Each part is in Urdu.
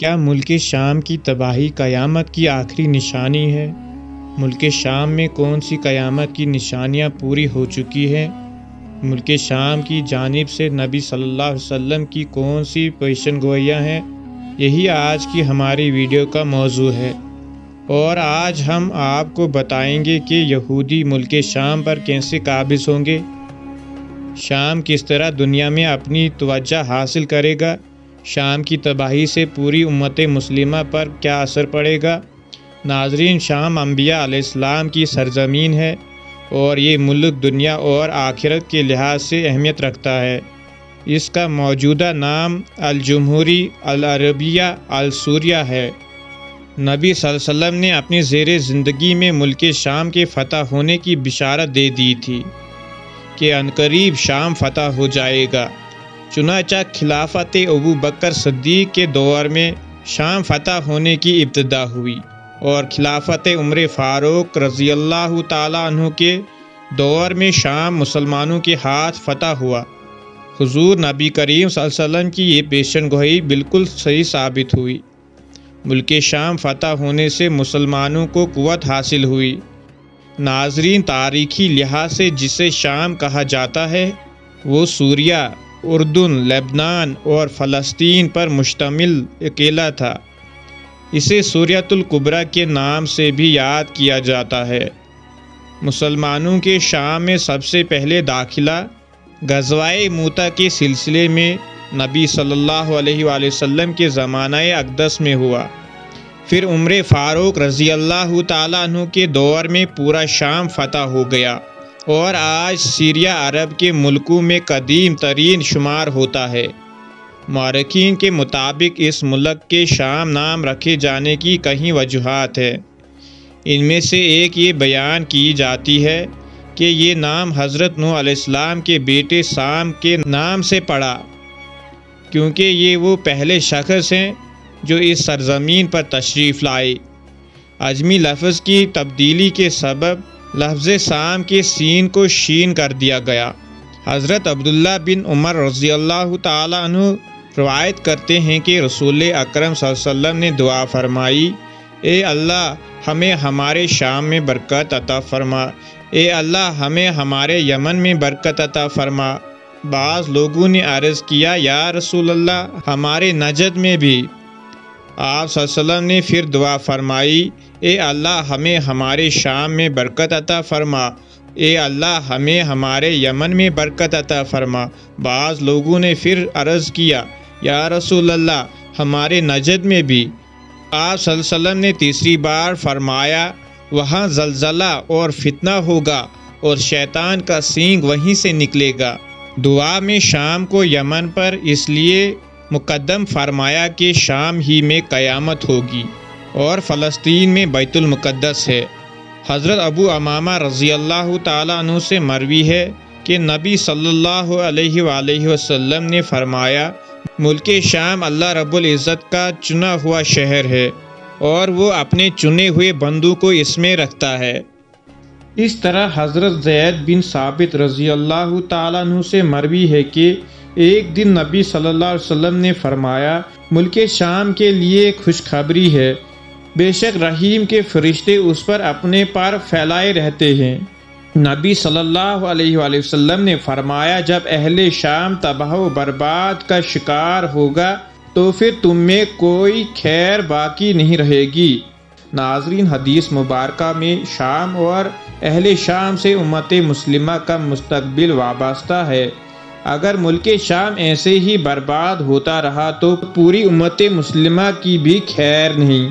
کیا ملک شام کی تباہی قیامت کی آخری نشانی ہے؟ ملک شام میں کون سی قیامت کی نشانیاں پوری ہو چکی ہیں؟ ملک شام کی جانب سے نبی صلی اللہ علیہ وسلم کی کون سی پیشن گوئیاں ہیں؟ یہی آج کی ہماری ویڈیو کا موضوع ہے، اور آج ہم آپ کو بتائیں گے کہ یہودی ملک شام پر کیسے قابض ہوں گے، شام کس طرح دنیا میں اپنی توجہ حاصل کرے گا، شام کی تباہی سے پوری امت مسلمہ پر کیا اثر پڑے گا۔ ناظرین، شام انبیاء علیہ السلام کی سرزمین ہے اور یہ ملک دنیا اور آخرت کے لحاظ سے اہمیت رکھتا ہے۔ اس کا موجودہ نام الجمہوری العربیہ السوریہ ہے۔ نبی صلی اللہ علیہ وسلم نے اپنی زیر زندگی میں ملک شام کے فتح ہونے کی بشارت دے دی تھی کہ عنقریب شام فتح ہو جائے گا۔ چنانچہ خلافت ابو بکر صدیق کے دور میں شام فتح ہونے کی ابتدا ہوئی، اور خلافت عمر فاروق رضی اللہ تعالیٰ عنہ کے دور میں شام مسلمانوں کے ہاتھ فتح ہوا۔ حضور نبی کریم صلی اللہ علیہ وسلم کی یہ پیشن گوئی بالکل صحیح ثابت ہوئی۔ ملک شام فتح ہونے سے مسلمانوں کو قوت حاصل ہوئی۔ ناظرین، تاریخی لحاظ سے جسے شام کہا جاتا ہے وہ سوریہ، اردن، لبنان اور فلسطین پر مشتمل اکیلا تھا۔ اسے سوریۃ الکبریٰ کے نام سے بھی یاد کیا جاتا ہے۔ مسلمانوں کے شام میں سب سے پہلے داخلہ غزوہ موتہ کے سلسلے میں نبی صلی اللہ علیہ وآلہ وسلم کے زمانہ اقدس میں ہوا۔ پھر عمر فاروق رضی اللہ تعالیٰ عنہ کے دور میں پورا شام فتح ہو گیا، اور آج سیریہ عرب کے ملکوں میں قدیم ترین شمار ہوتا ہے۔ مورخین کے مطابق اس ملک کے شام نام رکھے جانے کی کئی وجوہات ہیں۔ ان میں سے ایک یہ بیان کی جاتی ہے کہ یہ نام حضرت نوح علیہ السلام کے بیٹے سام کے نام سے پڑا، کیونکہ یہ وہ پہلے شخص ہیں جو اس سرزمین پر تشریف لائے۔ عجمی لفظ کی تبدیلی کے سبب لفظ سام کے سین کو شین کر دیا گیا۔ حضرت عبداللہ بن عمر رضی اللہ تعالی عنہ روایت کرتے ہیں کہ رسول اکرم صلی اللہ علیہ وسلم نے دعا فرمائی، اے اللہ ہمیں ہمارے شام میں برکت عطا فرما، اے اللہ ہمیں ہمارے یمن میں برکت عطا فرما۔ بعض لوگوں نے عرض کیا، یا رسول اللہ ہمارے نجد میں بھی؟ آپ صلی اللہ علیہ وسلم نے پھر دعا فرمائی، اے اللہ ہمیں ہمارے شام میں برکت عطا فرما، اے اللہ ہمیں ہمارے یمن میں برکت عطا فرما۔ بعض لوگوں نے پھر عرض کیا، یا رسول اللہ ہمارے نجد میں بھی؟ آپ صلی اللہ علیہ وسلم نے تیسری بار فرمایا، وہاں زلزلہ اور فتنہ ہوگا اور شیطان کا سینگ وہیں سے نکلے گا۔ دعا میں شام کو یمن پر اس لیے مقدم فرمایا کہ شام ہی میں قیامت ہوگی، اور فلسطین میں بیت المقدس ہے۔ حضرت ابو امامہ رضی اللہ تعالیٰ عنہ سے مروی ہے کہ نبی صلی اللہ علیہ وآلہ وسلم نے فرمایا، ملک شام اللہ رب العزت کا چنا ہوا شہر ہے، اور وہ اپنے چنے ہوئے بندوں کو اس میں رکھتا ہے۔ اس طرح حضرت زید بن ثابت رضی اللہ تعالیٰ عنہ سے مروی ہے کہ ایک دن نبی صلی اللہ علیہ وسلم نے فرمایا، ملک شام کے لیے خوشخبری ہے، بے شک رحیم کے فرشتے اس پر اپنے پر پھیلائے رہتے ہیں۔ نبی صلی اللہ علیہ وآلہ وسلم نے فرمایا، جب اہل شام تباہ و برباد کا شکار ہوگا تو پھر تم میں کوئی خیر باقی نہیں رہے گی۔ ناظرین، حدیث مبارکہ میں شام اور اہل شام سے امت مسلمہ کا مستقبل وابستہ ہے۔ اگر ملک شام ایسے ہی برباد ہوتا رہا تو پوری امت مسلمہ کی بھی خیر نہیں۔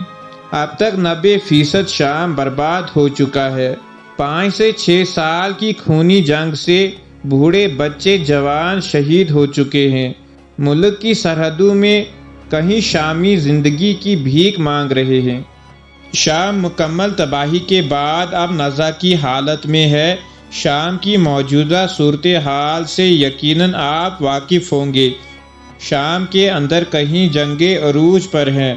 اب تک 90% شام برباد ہو چکا ہے۔ 5 سے 6 سال کی خونی جنگ سے بوڑھے بچے جوان شہید ہو چکے ہیں۔ ملک کی سرحدوں میں کہیں شامی زندگی کی بھیک مانگ رہے ہیں۔ شام مکمل تباہی کے بعد اب نزا کی حالت میں ہے۔ شام کی موجودہ صورتحال سے یقیناً آپ واقف ہوں گے۔ شام کے اندر کہیں جنگیں عروج پر ہیں،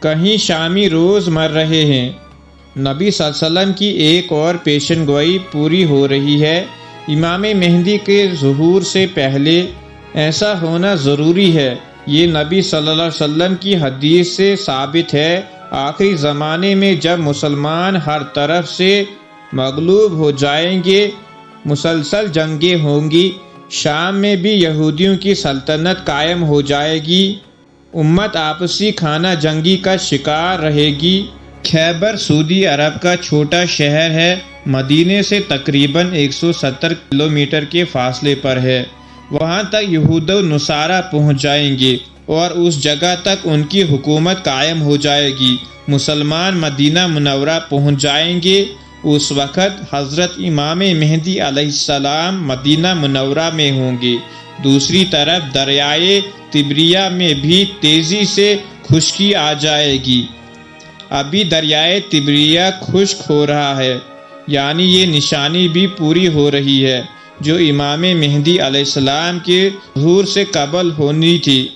کہیں شامی روز مر رہے ہیں۔ نبی صلی اللہ علیہ وسلم کی ایک اور پیشن گوئی پوری ہو رہی ہے۔ امام مہدی کے ظہور سے پہلے ایسا ہونا ضروری ہے یہ نبی صلی اللہ علیہ وسلم کی حدیث سے ثابت ہے۔ آخری زمانے میں جب مسلمان ہر طرف سے مغلوب ہو جائیں گے، مسلسل جنگیں ہوں گی، شام میں بھی یہودیوں کی سلطنت قائم ہو جائے گی، امت آپسی خانہ جنگی کا شکار رہے گی۔ خیبر سعودی عرب کا چھوٹا شہر ہے، مدینے سے تقریباً 170 کلومیٹر کے فاصلے پر ہے۔ وہاں تک یہود و نصارہ پہنچ جائیں گے اور اس جگہ تک ان کی حکومت قائم ہو جائے گی۔ مسلمان مدینہ منورہ پہنچ جائیں گے۔ اس وقت حضرت امام مہدی علیہ السلام مدینہ منورہ میں ہوں گے۔ دوسری طرف دریائے تبریہ میں بھی تیزی سے خشکی آ جائے گی۔ ابھی دریائے تبریہ خشک ہو رہا ہے، یعنی یہ نشانی بھی پوری ہو رہی ہے جو امام مہدی علیہ السلام کے ظہور سے قبل ہونی تھی۔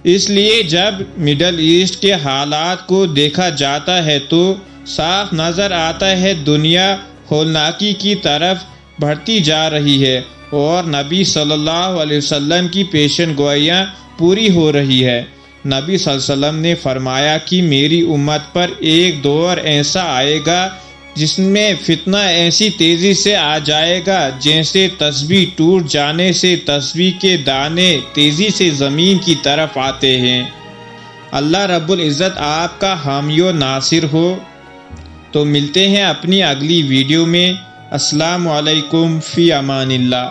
اس لیے جب مڈل ایسٹ کے حالات کو دیکھا جاتا ہے تو صاف نظر آتا ہے دنیا ہولناکی کی طرف بڑھتی جا رہی ہے اور نبی صلی اللہ علیہ وسلم کی پیشن گوئیاں پوری ہو رہی ہے۔ نبی صلی اللہ علیہ وسلم نے فرمایا کہ میری امت پر ایک دور ایسا آئے گا جس میں فتنہ ایسی تیزی سے آ جائے گا جیسے تسبیح ٹوٹ جانے سے تسبیح کے دانے تیزی سے زمین کی طرف آتے ہیں۔ اللہ رب العزت آپ کا حامی و ناصر ہو۔ تو ملتے ہیں اپنی اگلی ویڈیو میں۔ السلام علیکم، فی امان اللہ۔